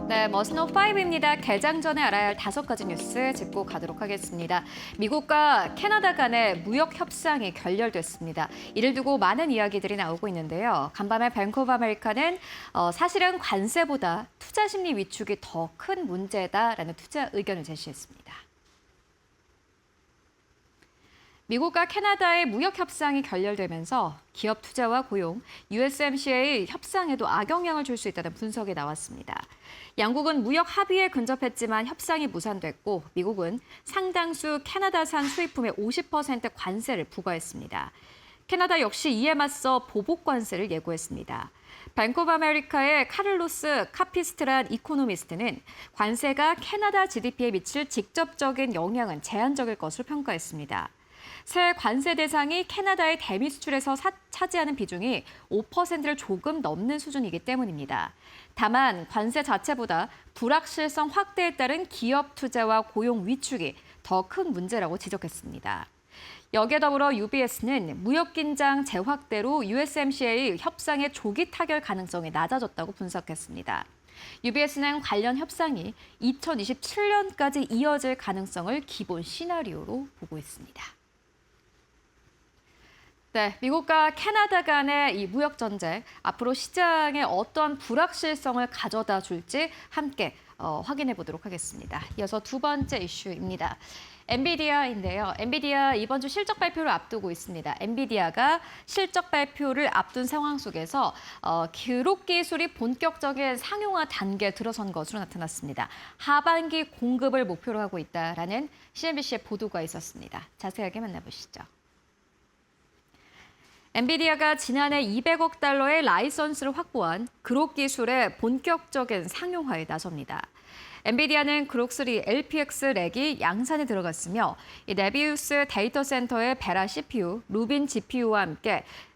네, 머스노5입니다. 개장 전에 알아야 할 5가지 뉴스 짚고 가도록 하겠습니다. 미국과 캐나다 간의 무역 협상이 결렬됐습니다. 이를 두고 많은 이야기들이 나오고 있는데요. 간밤에 뱅크 오브 아메리카는 사실은 관세보다 투자 심리 위축이 더 큰 문제다라는 투자 의견을 제시했습니다. 미국과 캐나다의 무역 협상이 결렬되면서 기업 투자와 고용, USMCA 협상에도 악영향을 줄 수 있다는 분석이 나왔습니다. 양국은 무역 합의에 근접했지만 협상이 무산됐고 미국은 상당수 캐나다산 수입품에 50% 관세를 부과했습니다. 캐나다 역시 이에 맞서 보복 관세를 예고했습니다. 뱅크 오브 아메리카의 카를로스 카피스트란 이코노미스트는 관세가 캐나다 GDP에 미칠 직접적인 영향은 제한적일 것으로 평가했습니다. 새 관세 대상이 캐나다의 대미 수출에서 차지하는 비중이 5%를 조금 넘는 수준이기 때문입니다. 다만 관세 자체보다 불확실성 확대에 따른 기업 투자와 고용 위축이 더 큰 문제라고 지적했습니다. 여기에 더불어 UBS는 무역 긴장 재확대로 USMCA 협상의 조기 타결 가능성이 낮아졌다고 분석했습니다. UBS는 관련 협상이 2027년까지 이어질 가능성을 기본 시나리오로 보고 있습니다. 네, 미국과 캐나다 간의 이 무역 전쟁, 앞으로 시장에 어떤 불확실성을 가져다 줄지 함께 확인해 보도록 하겠습니다. 이어서 두 번째 이슈입니다. 엔비디아인데요. 엔비디아 이번 주 실적 발표를 앞두고 있습니다. 엔비디아가 실적 발표를 앞둔 상황 속에서 그룹 기술이 본격적인 상용화 단계에 들어선 것으로 나타났습니다. 하반기 공급을 목표로 하고 있다라는 CNBC의 보도가 있었습니다. 자세하게 만나보시죠. 엔비디아가 지난해 200억 달러의 라이선스를 확보한 그록 기술의 본격적인 상용화에 나섭니다. 엔비디아는 그록3 LPX 렉이 양산에 들어갔으며 이 네비우스 데이터 센터의 베라 CPU, 루빈 GPU와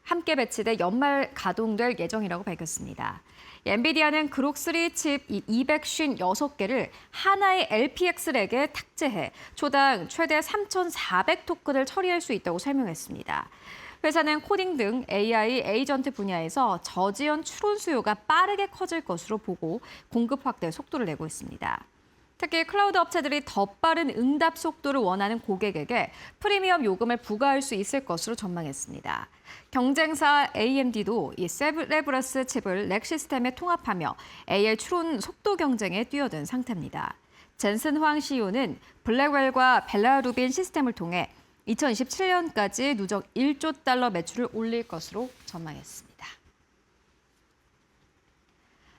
함께 배치돼 연말 가동될 예정이라고 밝혔습니다. 엔비디아는 그록3 칩 256개를 하나의 LPX 렉에 탑재해 초당 최대 3,400토큰을 처리할 수 있다고 설명했습니다. 회사는 코딩 등 AI 에이전트 분야에서 저지연 추론 수요가 빠르게 커질 것으로 보고 공급 확대 속도를 내고 있습니다. 특히 클라우드 업체들이 더 빠른 응답 속도를 원하는 고객에게 프리미엄 요금을 부과할 수 있을 것으로 전망했습니다. 경쟁사 AMD도 이 세레브러스 칩을 렉 시스템에 통합하며 AI 추론 속도 경쟁에 뛰어든 상태입니다. 젠슨 황 CEO는 블랙웰과 벨라루빈 시스템을 통해 2027년까지 누적 1조 달러 매출을 올릴 것으로 전망했습니다.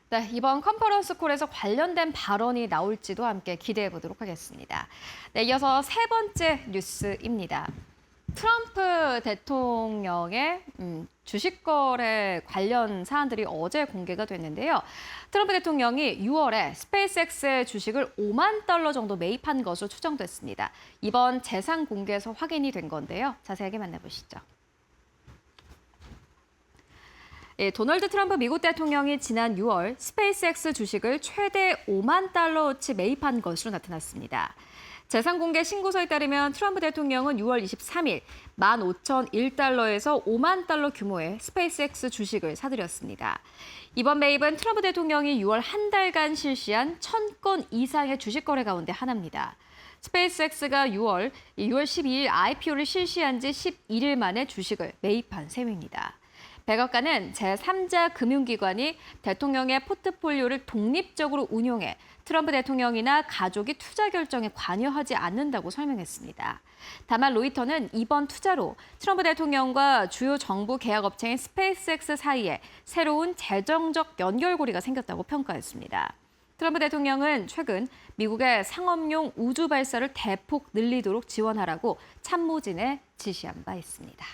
네, 이번 컨퍼런스 콜에서 관련된 발언이 나올지도 함께 기대해 보도록 하겠습니다. 네, 이어서 세 번째 뉴스입니다. 트럼프 대통령의 주식 거래 관련 사안들이 어제 공개가 됐는데요. 트럼프 대통령이 6월에 스페이스X의 주식을 5만 달러 정도 매입한 것으로 추정됐습니다. 이번 재산 공개에서 확인이 된 건데요. 자세하게 만나보시죠. 도널드 트럼프 미국 대통령이 지난 6월 스페이스X 주식을 최대 5만 달러어치 매입한 것으로 나타났습니다. 재산 공개 신고서에 따르면 트럼프 대통령은 6월 23일 15,001달러에서 5만 달러 규모의 스페이스X 주식을 사들였습니다. 이번 매입은 트럼프 대통령이 6월 한 달간 실시한 1,000건 이상의 주식 거래 가운데 하나입니다. 스페이스X가 6월 12일 IPO를 실시한 지 11일 만에 주식을 매입한 셈입니다. 백악관은 제3자 금융기관이 대통령의 포트폴리오를 독립적으로 운용해 트럼프 대통령이나 가족이 투자 결정에 관여하지 않는다고 설명했습니다. 다만 로이터는 이번 투자로 트럼프 대통령과 주요 정부 계약업체인 스페이스X 사이에 새로운 재정적 연결고리가 생겼다고 평가했습니다. 트럼프 대통령은 최근 미국의 상업용 우주 발사를 대폭 늘리도록 지원하라고 참모진에 지시한 바 있습니다.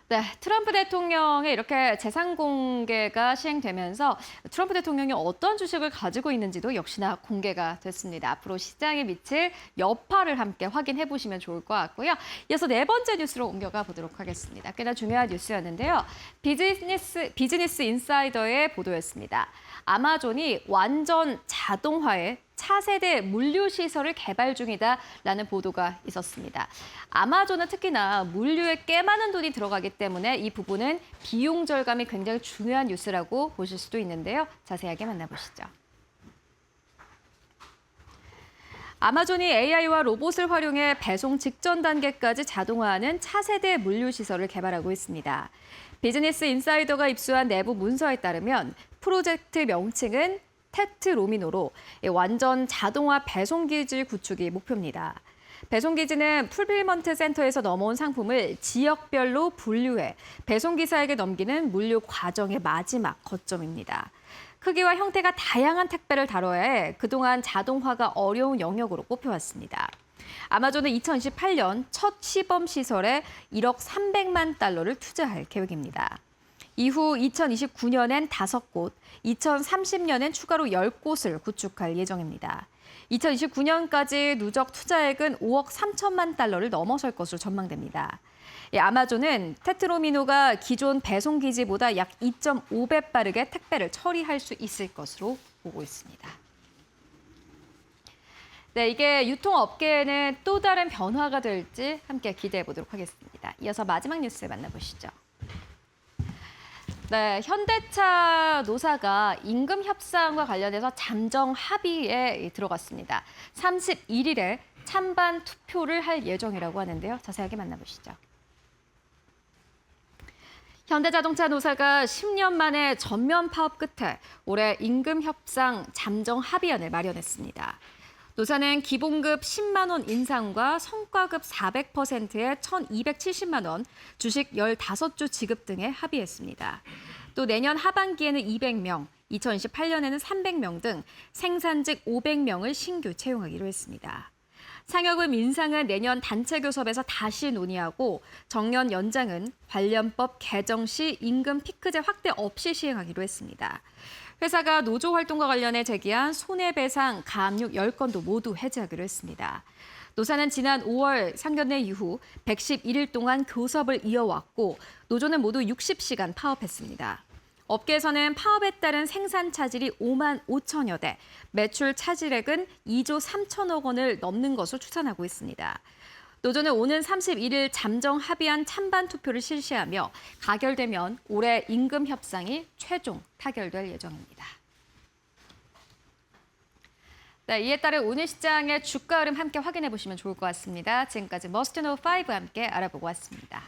네, 트럼프 대통령의 이렇게 재산 공개가 시행되면서 트럼프 대통령이 어떤 주식을 가지고 있는지도 역시나 공개가 됐습니다. 앞으로 시장에 미칠 여파를 함께 확인해 보시면 좋을 것 같고요. 이어서 네 번째 뉴스로 옮겨가 보도록 하겠습니다. 꽤나 중요한 뉴스였는데요. 비즈니스 인사이더의 보도였습니다. 아마존이 완전 자동화에 차세대 물류 시설을 개발 중이다라는 보도가 있었습니다. 아마존은 특히나 물류에 꽤 많은 돈이 들어가기 때문에 이 부분은 비용 절감이 굉장히 중요한 뉴스라고 보실 수도 있는데요. 자세하게 만나보시죠. 아마존이 AI와 로봇을 활용해 배송 직전 단계까지 자동화하는 차세대 물류시설을 개발하고 있습니다. 비즈니스 인사이더가 입수한 내부 문서에 따르면 프로젝트 명칭은 테트로미노로 완전 자동화 배송기지 구축이 목표입니다. 배송기지는 풀필먼트 센터에서 넘어온 상품을 지역별로 분류해 배송기사에게 넘기는 물류 과정의 마지막 거점입니다. 크기와 형태가 다양한 택배를 다뤄야 해 그동안 자동화가 어려운 영역으로 꼽혀왔습니다. 아마존은 2028년 첫 시범 시설에 1억 300만 달러를 투자할 계획입니다. 이후 2029년엔 5곳, 2030년엔 추가로 10곳을 구축할 예정입니다. 2029년까지 누적 투자액은 5억 3천만 달러를 넘어설 것으로 전망됩니다. 아마존은 테트로미노가 기존 배송기지보다 약 2.5배 빠르게 택배를 처리할 수 있을 것으로 보고 있습니다. 네, 이게 유통업계에는 또 다른 변화가 될지 함께 기대해 보도록 하겠습니다. 이어서 마지막 뉴스 만나보시죠. 네, 현대차 노사가 임금 협상과 관련해서 잠정 합의에 들어갔습니다. 31일에 찬반 투표를 할 예정이라고 하는데요. 자세하게 만나보시죠. 현대자동차 노사가 10년 만에 전면 파업 끝에 올해 임금 협상 잠정 합의안을 마련했습니다. 노사는 기본급 10만 원 인상과 성과급 400%의 1,270만 원, 주식 15주 지급 등에 합의했습니다. 또 내년 하반기에는 200명, 2028년에는 300명 등 생산직 500명을 신규 채용하기로 했습니다. 상여금 인상은 내년 단체 교섭에서 다시 논의하고 정년 연장은 관련법 개정 시 임금 피크제 확대 없이 시행하기로 했습니다. 회사가 노조 활동과 관련해 제기한 손해배상 가압류 10건도 모두 해제하기로 했습니다. 노사는 지난 5월 상견례 이후 111일 동안 교섭을 이어왔고 노조는 모두 60시간 파업했습니다. 업계에서는 파업에 따른 생산 차질이 5만 5천여 대, 매출 차질액은 2조 3천억 원을 넘는 것으로 추산하고 있습니다. 노조는 오는 31일 잠정 합의안 찬반 투표를 실시하며 가결되면 올해 임금 협상이 최종 타결될 예정입니다. 네, 이에 따른 오늘 시장의 주가 흐름 함께 확인해 보시면 좋을 것 같습니다. 지금까지 머스트 노우 5와 함께 알아보고 왔습니다.